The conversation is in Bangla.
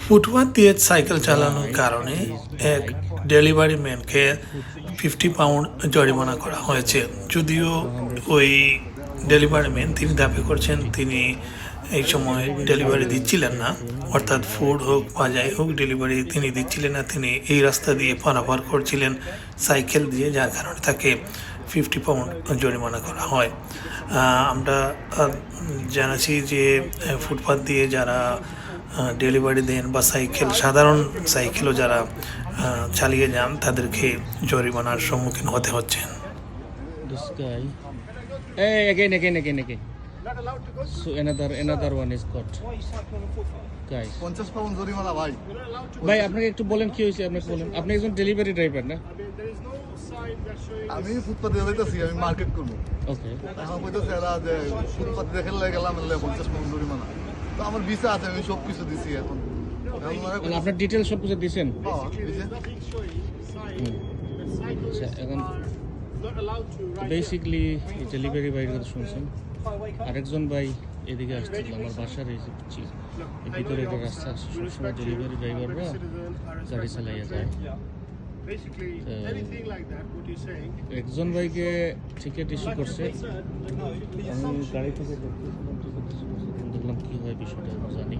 ফুটপাথ দিয়ে সাইকেল চালানোর কারণে এক ডেলিভারি ম্যানকে 50 পাউন্ড জরিমানা করা হয়েছে। যদিও ওই ডেলিভারি ম্যান তিনি দাবি করছেন তিনি এই সময় ডেলিভারি দিচ্ছিলেন না, অর্থাৎ ফুড হোক বা যাই হোক ডেলিভারি তিনি দিচ্ছিলেন না, তিনি এই রাস্তা দিয়ে পারাপার করছিলেন সাইকেল দিয়ে, যার কারণে তাকে 50 পাউন্ড জরিমানা করা হয়। আমরা জানাচ্ছি যে ফুটপাথ দিয়ে যারা ডেলিভারি দেন বা সাইকেল, সাধারণ সাইকেলও যারা চালিয়ে যান, তাদেরকে জরিমানার সম্মুখীন হতে হচ্ছে। This guy. Hey, again. So another one is caught. Guys. 50 pound জরিমানা ভাই। ভাই আপনাকে একটু বলেন কি হয়েছে, আপনি বলেন। আপনি একজন ডেলিভারি ড্রাইভার না? আমি ফুটপাতে যাইতেছি, আমি মার্কেট করবো। ওকে। এখন কইতেছে এরা যে ফুটপাতে দেখে গেলাম 50 পাউন্ড জরিমানা। তো আমার ভিসা আছে, আমি সব কিছু দিছি এখন। মানে আপনার ডিটেইলস সব কিছু দিয়েছেন? হ্যাঁ, দিছি। আচ্ছা, এখন বেসিক্যালি ডেলিভারি বাইরের কথা শুনছেন। আরেকজন ভাই এদিকে আসছিল, আমার বাসার এই ভিতরে একটা রাস্তা আছে, সবসময় ডেলিভারি ড্রাইভাররা গাড়ি চালাইয়া যায়। একজন ভাইকে টিকিট ইস্যু করছে, আমি গাড়ি থেকে দেখলাম কি হয় বিষয়টা জানি।